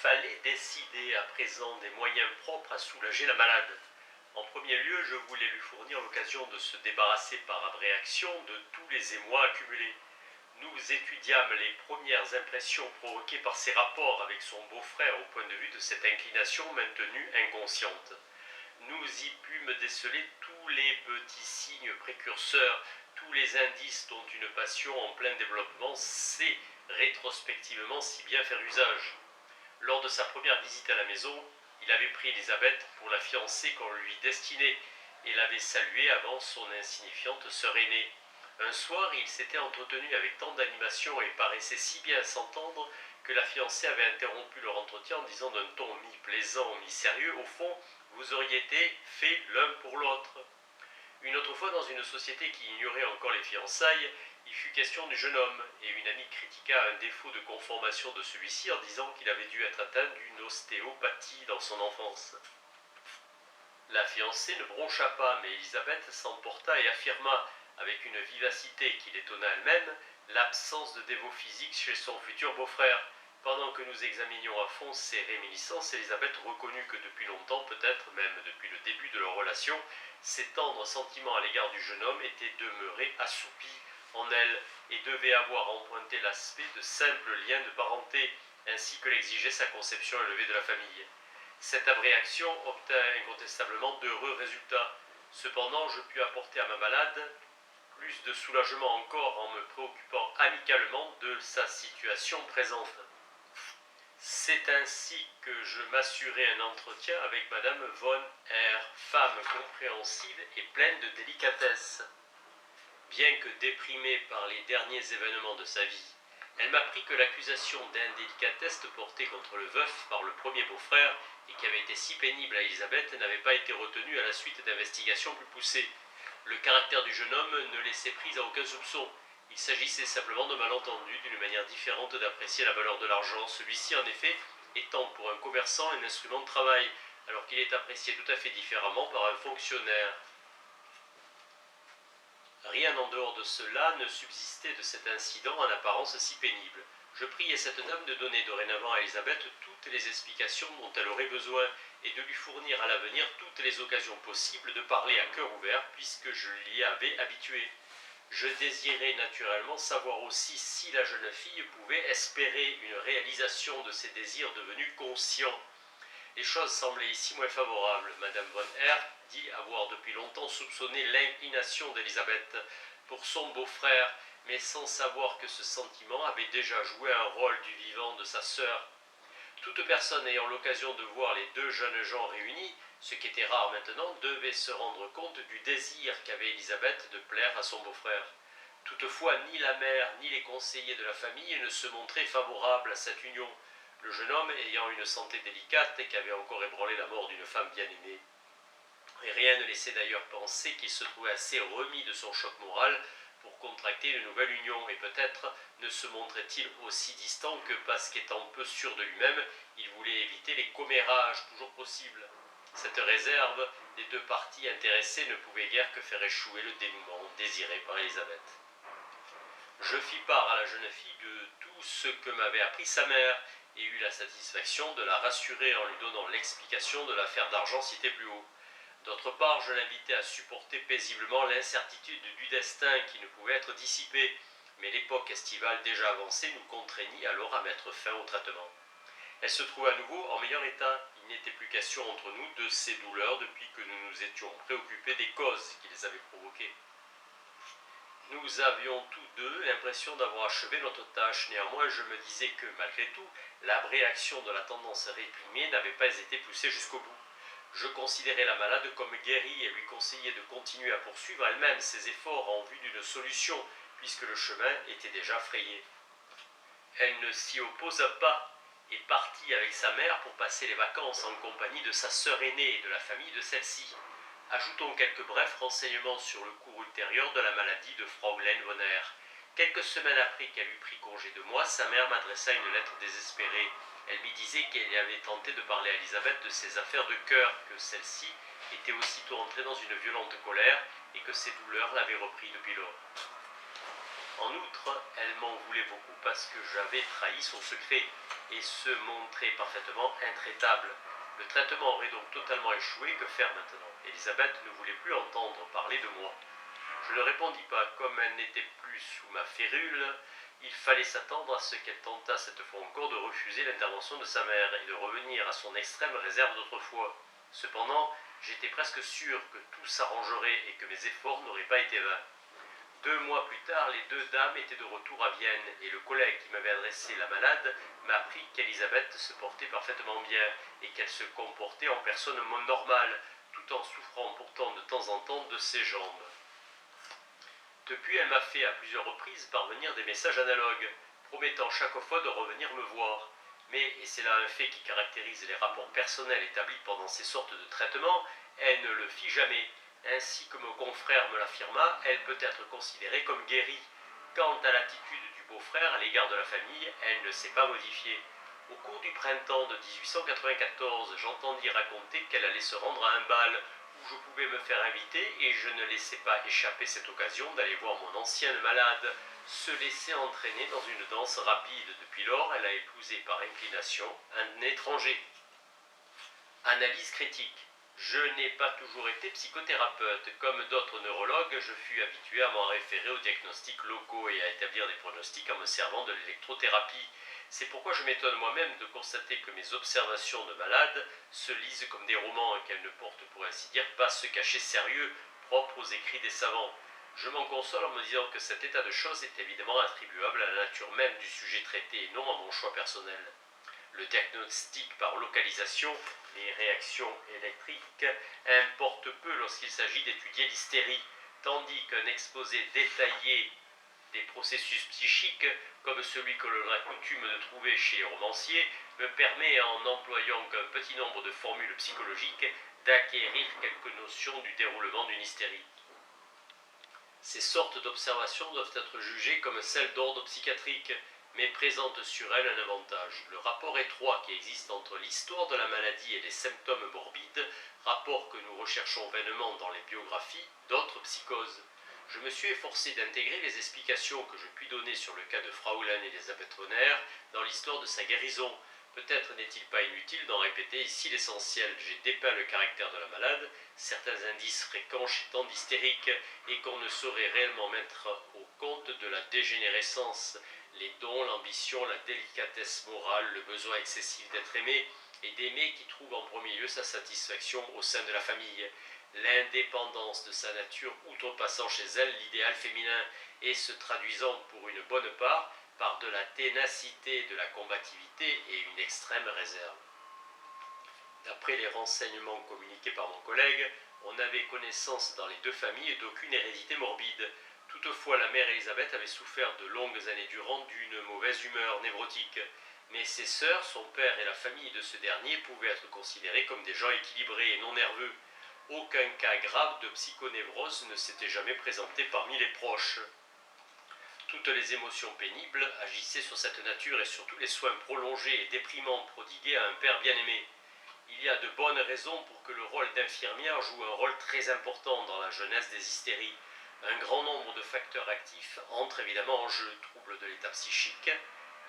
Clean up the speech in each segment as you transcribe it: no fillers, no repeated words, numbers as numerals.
fallait décider à présent des moyens propres à soulager la malade. En premier lieu, je voulais lui fournir l'occasion de se débarrasser par abréaction de tous les émois accumulés. Nous étudiâmes les premières impressions provoquées par ses rapports avec son beau-frère au point de vue de cette inclination maintenue inconsciente. Nous y pûmes déceler tous les petits signes précurseurs, tous les indices dont une passion en plein développement sait rétrospectivement si bien faire usage. Lors de sa première visite à la maison, il avait pris Elisabeth pour la fiancée qu'on lui destinait et l'avait saluée avant son insignifiante sœur aînée. Un soir, il s'était entretenu avec tant d'animation et paraissait si bien s'entendre que la fiancée avait interrompu leur entretien en disant d'un ton mi-plaisant, mi-sérieux, au fond, vous auriez été faits l'un pour l'autre. Une autre fois, dans une société qui ignorait encore les fiançailles, il fut question du jeune homme, et une amie critiqua un défaut de conformation de celui-ci en disant qu'il avait dû être atteint d'une ostéopathie dans son enfance. La fiancée ne broncha pas, mais Elisabeth s'emporta et affirma, avec une vivacité qui l'étonna elle-même, l'absence de dévot physique chez son futur beau-frère. Pendant que nous examinions à fond ces réminiscences, Elisabeth reconnut que depuis longtemps, peut-être même depuis le début de leur relation, ses tendres sentiments à l'égard du jeune homme étaient demeurés assoupis en elle et devaient avoir emprunté l'aspect de simples liens de parenté, ainsi que l'exigeait sa conception élevée de la famille. Cette abréaction obtint incontestablement d'heureux résultats. Cependant, je pus apporter à ma malade plus de soulagement encore en me préoccupant amicalement de sa situation présente. C'est ainsi que je m'assurai un entretien avec Madame von R., femme compréhensive et pleine de délicatesse. Bien que déprimée par les derniers événements de sa vie, elle m'apprit que l'accusation d'indélicatesse portée contre le veuf par le premier beau-frère et qui avait été si pénible à Elisabeth n'avait pas été retenue à la suite d'investigations plus poussées. Le caractère du jeune homme ne laissait prise à aucun soupçon. Il s'agissait simplement de malentendus, d'une manière différente d'apprécier la valeur de l'argent, celui-ci en effet étant pour un commerçant un instrument de travail, alors qu'il est apprécié tout à fait différemment par un fonctionnaire. Rien en dehors de cela ne subsistait de cet incident en apparence si pénible. Je priai cette dame de donner dorénavant à Elisabeth toutes les explications dont elle aurait besoin et de lui fournir à l'avenir toutes les occasions possibles de parler à cœur ouvert puisque je l'y avais habituée. Je désirais naturellement savoir aussi si la jeune fille pouvait espérer une réalisation de ses désirs devenus conscients. Les choses semblaient ici moins favorables. Madame von R. dit avoir depuis longtemps soupçonné l'inclination d'Elisabeth pour son beau-frère, mais sans savoir que ce sentiment avait déjà joué un rôle du vivant de sa sœur. Toute personne ayant l'occasion de voir les deux jeunes gens réunis, ce qui était rare maintenant, devait se rendre compte du désir qu'avait Elisabeth de plaire à son beau-frère. Toutefois, ni la mère ni les conseillers de la famille ne se montraient favorables à cette union, le jeune homme ayant une santé délicate et qui avait encore ébranlé la mort d'une femme bien aimée. Et rien ne laissait d'ailleurs penser qu'il se trouvait assez remis de son choc moral pour contracter une nouvelle union, et peut-être ne se montrait-il aussi distant que parce qu'étant peu sûr de lui-même, il voulait éviter les commérages toujours possibles. Cette réserve des deux parties intéressées ne pouvait guère que faire échouer le dénouement désiré par Elisabeth. Je fis part à la jeune fille de tout ce que m'avait appris sa mère, et eut la satisfaction de la rassurer en lui donnant l'explication de l'affaire d'argent citée plus haut. D'autre part, je l'invitais à supporter paisiblement l'incertitude du destin qui ne pouvait être dissipée, mais l'époque estivale déjà avancée nous contraignit alors à mettre fin au traitement. Elle se trouve à nouveau en meilleur état. Il n'était plus question entre nous de ces douleurs depuis que nous nous étions préoccupés des causes qui les avaient provoquées. Nous avions tous deux l'impression d'avoir achevé notre tâche. Néanmoins, je me disais que, malgré tout, l'abréaction de la tendance réprimée n'avait pas été poussée jusqu'au bout. Je considérais la malade comme guérie et lui conseillais de continuer à poursuivre elle-même ses efforts en vue d'une solution, puisque le chemin était déjà frayé. Elle ne s'y opposa pas et partit avec sa mère pour passer les vacances en compagnie de sa sœur aînée et de la famille de celle-ci. Ajoutons quelques brefs renseignements sur le cours ultérieur de la maladie de Fraulein von R. Quelques semaines après qu'elle eut pris congé de moi, sa mère m'adressa une lettre désespérée. Elle m'y disait qu'elle avait tenté de parler à Elisabeth de ses affaires de cœur, que celle-ci était aussitôt entrée dans une violente colère et que ses douleurs l'avaient repris depuis lors. En outre, elle m'en voulait beaucoup parce que j'avais trahi son secret et se montrait parfaitement intraitable. Le traitement aurait donc totalement échoué, que faire maintenant? Elisabeth ne voulait plus entendre parler de moi. Je ne répondis pas, comme elle n'était plus sous ma férule, il fallait s'attendre à ce qu'elle tentât cette fois encore de refuser l'intervention de sa mère et de revenir à son extrême réserve d'autrefois. Cependant, j'étais presque sûr que tout s'arrangerait et que mes efforts n'auraient pas été vains. 2 mois plus tard, les deux dames étaient de retour à Vienne et le collègue qui m'avait adressé la malade m'apprit qu'Elisabeth se portait parfaitement bien et qu'elle se comportait en personne normale, tout en souffrant pourtant de temps en temps de ses jambes. Depuis, elle m'a fait à plusieurs reprises parvenir des messages analogues, promettant chaque fois de revenir me voir. Mais, et c'est là un fait qui caractérise les rapports personnels établis pendant ces sortes de traitements, elle ne le fit jamais. Ainsi que mon confrère me l'affirma, elle peut être considérée comme guérie. Quant à l'attitude du beau-frère à l'égard de la famille, elle ne s'est pas modifiée. Au cours du printemps de 1894, j'entendis raconter qu'elle allait se rendre à un bal où je pouvais me faire inviter et je ne laissai pas échapper cette occasion d'aller voir mon ancienne malade se laisser entraîner dans une danse rapide. Depuis lors, elle a épousé par inclination un étranger. Analyse critique. Je n'ai pas toujours été psychothérapeute. Comme d'autres neurologues, je fus habitué à m'en référer aux diagnostics locaux et à établir des pronostics en me servant de l'électrothérapie. C'est pourquoi je m'étonne moi-même de constater que mes observations de malades se lisent comme des romans et qu'elles ne portent pour ainsi dire pas ce cachet sérieux propre aux écrits des savants. Je m'en console en me disant que cet état de choses est évidemment attribuable à la nature même du sujet traité et non à mon choix personnel. Le diagnostic par localisation, les réactions électriques, importe peu lorsqu'il s'agit d'étudier l'hystérie, tandis qu'un exposé détaillé des processus psychiques, comme celui que l'on a coutume de trouver chez les romanciers, me permet, en employant qu'un petit nombre de formules psychologiques, d'acquérir quelques notions du déroulement d'une hystérie. Ces sortes d'observations doivent être jugées comme celles d'ordre psychiatrique, mais présentent sur elles un avantage. Le rapport étroit qui existe entre l'histoire de la maladie et les symptômes morbides, rapport que nous recherchons vainement dans les biographies d'autres psychoses. Je me suis efforcé d'intégrer les explications que je puis donner sur le cas de Fraulein Elisabeth Honner dans l'histoire de sa guérison. Peut-être n'est-il pas inutile d'en répéter ici l'essentiel. J'ai dépeint le caractère de la malade, certains indices fréquents chez tant d'hystériques, et qu'on ne saurait réellement mettre au compte de la dégénérescence, les dons, l'ambition, la délicatesse morale, le besoin excessif d'être aimé, et d'aimer qui trouve en premier lieu sa satisfaction au sein de la famille. L'indépendance de sa nature outrepassant chez elle l'idéal féminin et se traduisant pour une bonne part par de la ténacité, de la combativité et une extrême réserve. D'après les renseignements communiqués par mon collègue, on n'avait connaissance dans les deux familles d'aucune hérédité morbide. Toutefois, la mère Elisabeth avait souffert de longues années durant d'une mauvaise humeur névrotique. Mais ses sœurs, son père et la famille de ce dernier pouvaient être considérés comme des gens équilibrés et non nerveux. Aucun cas grave de psychonévrose ne s'était jamais présenté parmi les proches. Toutes les émotions pénibles agissaient sur cette nature et surtout les soins prolongés et déprimants prodigués à un père bien-aimé. Il y a de bonnes raisons pour que le rôle d'infirmière joue un rôle très important dans la jeunesse des hystéries. Un grand nombre de facteurs actifs entrent évidemment en jeu: troubles de l'état psychique,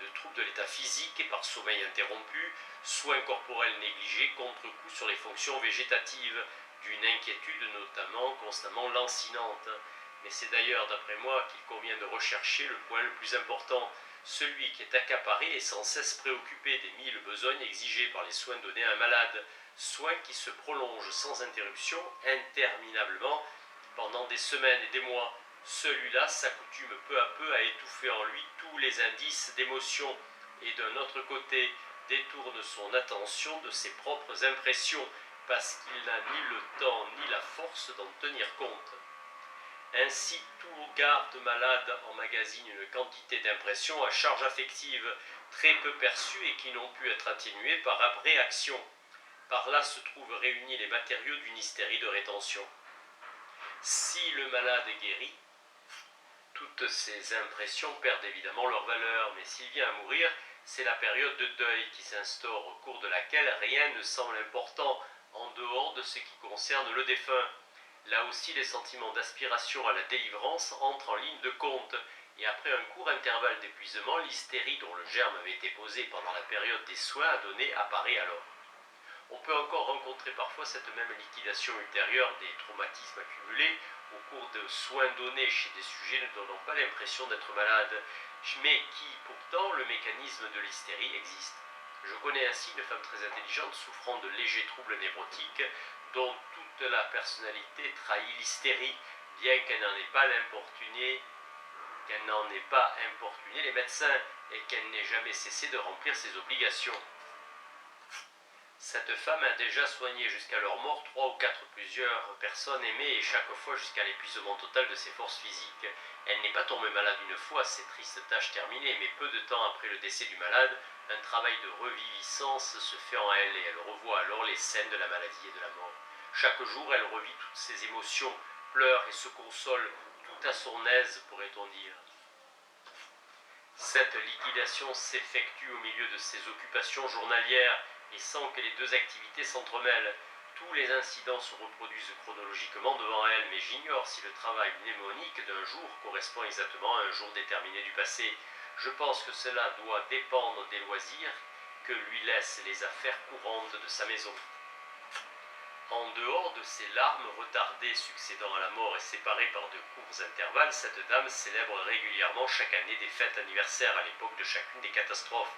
de troubles de l'état physique et par sommeil interrompu, soins corporels négligés, contre-coups sur les fonctions végétatives, d'une inquiétude notamment constamment lancinante. Mais c'est d'ailleurs d'après moi qu'il convient de rechercher le point le plus important, celui qui est accaparé et sans cesse préoccupé des 1000 besognes exigées par les soins donnés à un malade, soins qui se prolongent sans interruption, interminablement, pendant des semaines et des mois. Celui-là s'accoutume peu à peu à étouffer en lui tous les indices d'émotion et d'un autre côté détourne son attention de ses propres impressions parce qu'il n'a ni le temps ni la force d'en tenir compte. Ainsi, tout garde-malade emmagasine une quantité d'impressions à charge affective, très peu perçues et qui n'ont pu être atténuées par réaction. Par là se trouvent réunis les matériaux d'une hystérie de rétention. Si le malade est guéri, toutes ces impressions perdent évidemment leur valeur, mais s'il vient à mourir, c'est la période de deuil qui s'instaure, au cours de laquelle rien ne semble important en dehors de ce qui concerne le défunt. Là aussi, les sentiments d'aspiration à la délivrance entrent en ligne de compte, et après un court intervalle d'épuisement, l'hystérie dont le germe avait été posé pendant la période des soins à donner apparaît alors. On peut encore rencontrer parfois cette même liquidation ultérieure des traumatismes accumulés au cours de soins donnés chez des sujets ne donnant pas l'impression d'être malades, mais qui pourtant le mécanisme de l'hystérie existe. Je connais ainsi une femme très intelligente souffrant de légers troubles névrotiques dont toute la personnalité trahit l'hystérie, bien qu'elle n'en ait pas importuné les médecins et qu'elle n'ait jamais cessé de remplir ses obligations. Cette femme a déjà soigné jusqu'à leur mort 3 ou 4 plusieurs personnes aimées et chaque fois jusqu'à l'épuisement total de ses forces physiques. Elle n'est pas tombée malade une fois, ces tristes tâches terminées, mais peu de temps après le décès du malade, un travail de reviviscence se fait en elle et elle revoit alors les scènes de la maladie et de la mort. Chaque jour, elle revit toutes ses émotions, pleure et se console, tout à son aise, pourrait-on dire. Cette liquidation s'effectue au milieu de ses occupations journalières et sans que les deux activités s'entremêlent. Tous les incidents se reproduisent chronologiquement devant elle, mais j'ignore si le travail mnémonique d'un jour correspond exactement à un jour déterminé du passé. Je pense que cela doit dépendre des loisirs que lui laissent les affaires courantes de sa maison. En dehors de ces larmes retardées succédant à la mort et séparées par de courts intervalles, cette dame célèbre régulièrement chaque année des fêtes anniversaires à l'époque de chacune des catastrophes.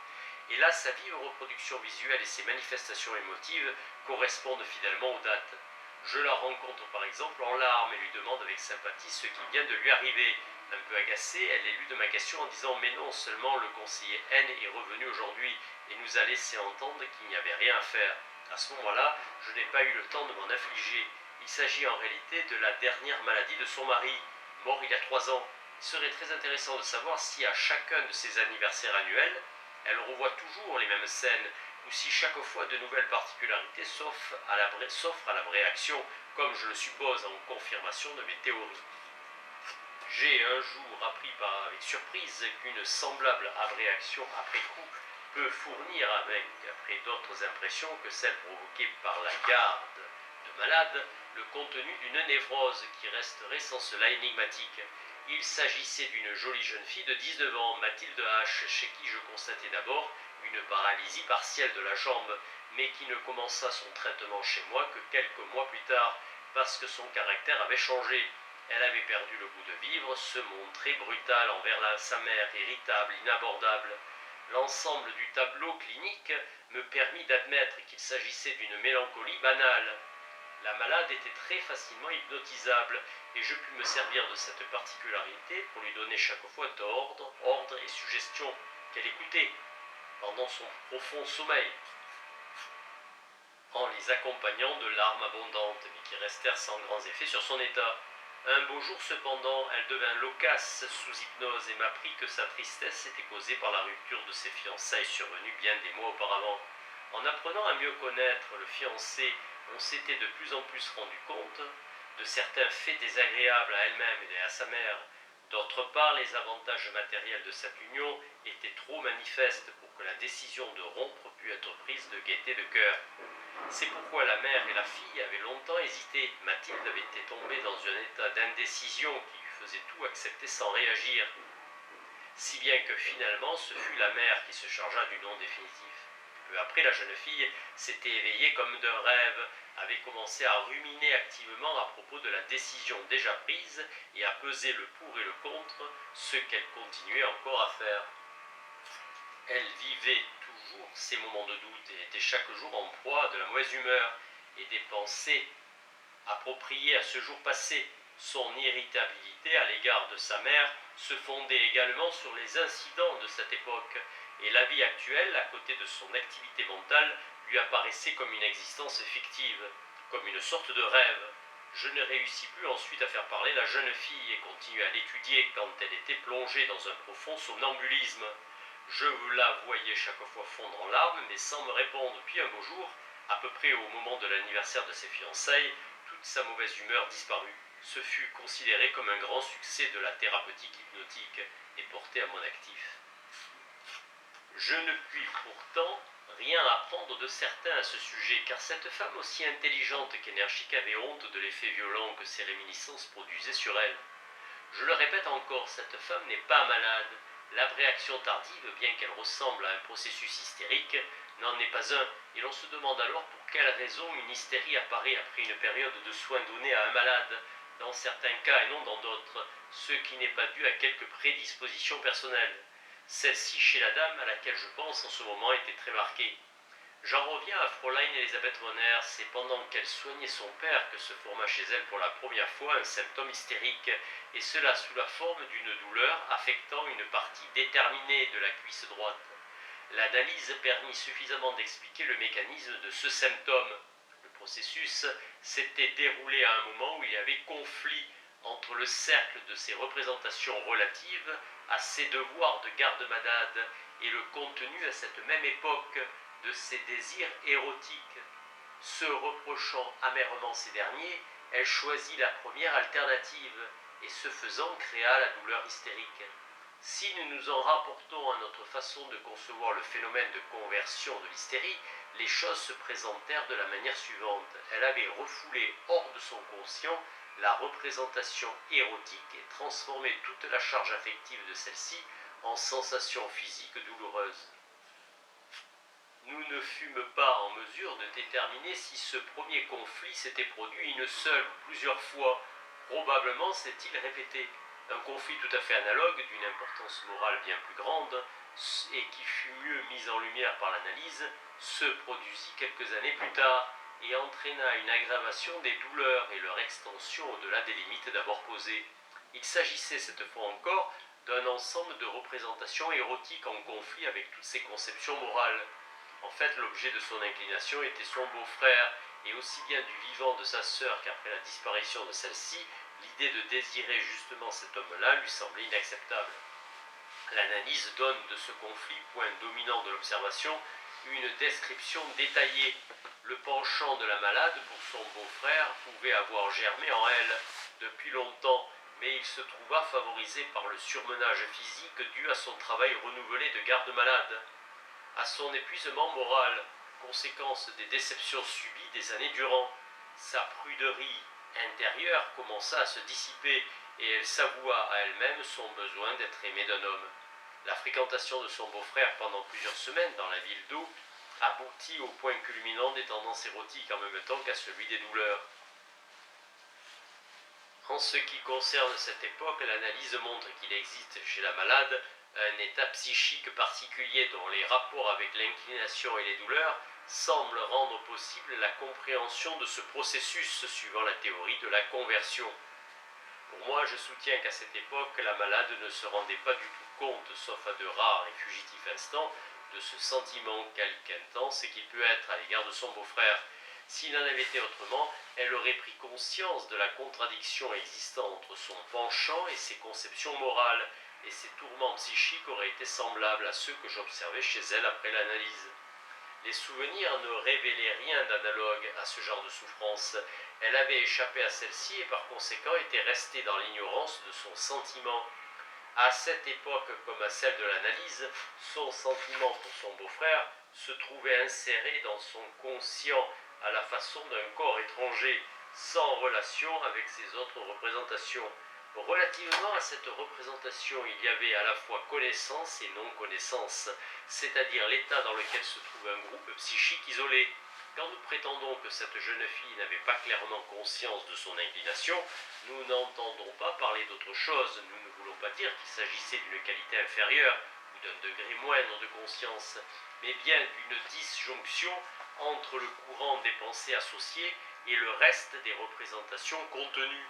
Et là, sa vive reproduction visuelle et ses manifestations émotives correspondent fidèlement aux dates. Je la rencontre par exemple en larmes et lui demande avec sympathie ce qui vient de lui arriver. Un peu agacée, elle élude ma question en disant « Mais non, seulement le conseiller N est revenu aujourd'hui et nous a laissé entendre qu'il n'y avait rien à faire. » À ce moment-là, je n'ai pas eu le temps de m'en affliger. Il s'agit en réalité de la dernière maladie de son mari, mort il y a 3 ans. Il serait très intéressant de savoir si à chacun de ses anniversaires annuels, elle revoit toujours les mêmes scènes, ou si chaque fois de nouvelles particularités s'offrent à la réaction, comme je le suppose en confirmation de mes théories. J'ai un jour appris avec surprise qu'une semblable abréaction après coup peut fournir après d'autres impressions que celles provoquées par la garde de malade, le contenu d'une névrose qui resterait sans cela énigmatique. Il s'agissait d'une jolie jeune fille de 19 ans, Mathilde H., chez qui je constatai d'abord une paralysie partielle de la jambe, mais qui ne commença son traitement chez moi que quelques mois plus tard, parce que son caractère avait changé. Elle avait perdu le goût de vivre, se montrait brutale envers sa mère, irritable, inabordable. L'ensemble du tableau clinique me permit d'admettre qu'il s'agissait d'une mélancolie banale. La malade était très facilement hypnotisable et je pus me servir de cette particularité pour lui donner chaque fois ordre et suggestions qu'elle écoutait pendant son profond sommeil, en les accompagnant de larmes abondantes mais qui restèrent sans grands effets sur son état. Un beau jour cependant, elle devint loquace sous hypnose et m'apprit que sa tristesse était causée par la rupture de ses fiançailles survenues bien des mois auparavant. En apprenant à mieux connaître le fiancé, on s'était de plus en plus rendu compte de certains faits désagréables à elle-même et à sa mère. D'autre part, les avantages matériels de cette union étaient trop manifestes pour que la décision de rompre pût être prise de gaieté de cœur. C'est pourquoi la mère et la fille avaient longtemps hésité. Mathilde avait été tombée dans un état d'indécision qui lui faisait tout accepter sans réagir, si bien que finalement ce fut la mère qui se chargea du non définitif. Peu après, la jeune fille s'était éveillée comme d'un rêve, avait commencé à ruminer activement à propos de la décision déjà prise et à peser le pour et le contre, ce qu'elle continuait encore à faire. Elle vivait toujours ces moments de doute et était chaque jour en proie de la mauvaise humeur et des pensées appropriées à ce jour passé. Son irritabilité à l'égard de sa mère se fondait également sur les incidents de cette époque, et la vie actuelle, à côté de son activité mentale, lui apparaissait comme une existence fictive, comme une sorte de rêve. Je ne réussis plus ensuite à faire parler la jeune fille et continuai à l'étudier quand elle était plongée dans un profond somnambulisme. Je la voyais chaque fois fondre en larmes, mais sans me répondre. Puis un beau jour, à peu près au moment de l'anniversaire de ses fiançailles, toute sa mauvaise humeur disparut. Ce fut considéré comme un grand succès de la thérapeutique hypnotique et porté à mon actif. Je ne puis pourtant rien apprendre de certain à ce sujet, car cette femme aussi intelligente qu'énergique avait honte de l'effet violent que ces réminiscences produisaient sur elle. Je le répète encore, cette femme n'est pas malade. La réaction tardive, bien qu'elle ressemble à un processus hystérique, n'en est pas un, et l'on se demande alors pour quelle raison une hystérie apparaît après une période de soins donnés à un malade, dans certains cas et non dans d'autres, ce qui n'est pas dû à quelques prédispositions personnelles. Celle-ci chez la dame à laquelle je pense en ce moment était très marquée. J'en reviens à Fräulein Elisabeth von Herr, c'est pendant qu'elle soignait son père que se forma chez elle pour la première fois un symptôme hystérique, et cela sous la forme d'une douleur affectant une partie déterminée de la cuisse droite. L'analyse permit suffisamment d'expliquer le mécanisme de ce symptôme. Le processus s'était déroulé à un moment où il y avait conflit entre le cercle de ses représentations relatives à ses devoirs de garde-malade et le contenu à cette même époque de ses désirs érotiques. Se reprochant amèrement ces derniers, elle choisit la première alternative et ce faisant créa la douleur hystérique. Si nous nous en rapportons à notre façon de concevoir le phénomène de conversion de l'hystérie, les choses se présentèrent de la manière suivante. Elle avait refoulé hors de son conscient la représentation érotique et transformé toute la charge affective de celle-ci en sensations physiques douloureuses. Nous ne fûmes pas en mesure de déterminer si ce premier conflit s'était produit une seule ou plusieurs fois. Probablement s'est-il répété. Un conflit tout à fait analogue, d'une importance morale bien plus grande, et qui fut mieux mis en lumière par l'analyse, se produisit quelques années plus tard, et entraîna une aggravation des douleurs et leur extension au-delà des limites d'abord posées. Il s'agissait cette fois encore d'un ensemble de représentations érotiques en conflit avec toutes ses conceptions morales. En fait, l'objet de son inclination était son beau-frère, et aussi bien du vivant de sa sœur qu'après la disparition de celle-ci, l'idée de désirer justement cet homme-là lui semblait inacceptable. L'analyse donne de ce conflit, point dominant de l'observation, une description détaillée. Le penchant de la malade pour son beau-frère pouvait avoir germé en elle depuis longtemps, mais il se trouva favorisé par le surmenage physique dû à son travail renouvelé de garde-malade, à son épuisement moral, conséquence des déceptions subies des années durant. Sa pruderie intérieure commença à se dissiper et elle s'avoua à elle-même son besoin d'être aimée d'un homme. La fréquentation de son beau-frère pendant plusieurs semaines dans la ville d'Eau aboutit au point culminant des tendances érotiques en même temps qu'à celui des douleurs. En ce qui concerne cette époque, l'analyse montre qu'il existe chez la malade un état psychique particulier dont les rapports avec l'inclination et les douleurs semblent rendre possible la compréhension de ce processus suivant la théorie de la conversion. Pour moi, je soutiens qu'à cette époque, la malade ne se rendait pas du tout compte, sauf à de rares et fugitifs instants, de ce sentiment quelque intense qu'il peut être à l'égard de son beau-frère. S'il en avait été autrement, elle aurait pris conscience de la contradiction existant entre son penchant et ses conceptions morales, et ses tourments psychiques auraient été semblables à ceux que j'observais chez elle après l'analyse. Les souvenirs ne révélaient rien d'analogue à ce genre de souffrance. Elle avait échappé à celle-ci et par conséquent était restée dans l'ignorance de son sentiment. À cette époque, comme à celle de l'analyse, son sentiment pour son beau-frère se trouvait inséré dans son conscient à la façon d'un corps étranger, sans relation avec ses autres représentations. Relativement à cette représentation, il y avait à la fois connaissance et non-connaissance, c'est-à-dire l'état dans lequel se trouve un groupe psychique isolé. Quand nous prétendons que cette jeune fille n'avait pas clairement conscience de son inclination, nous n'entendons pas parler d'autre chose. Nous ne voulons pas dire qu'il s'agissait d'une qualité inférieure ou d'un degré moindre de conscience, mais bien d'une disjonction entre le courant des pensées associées et le reste des représentations contenues.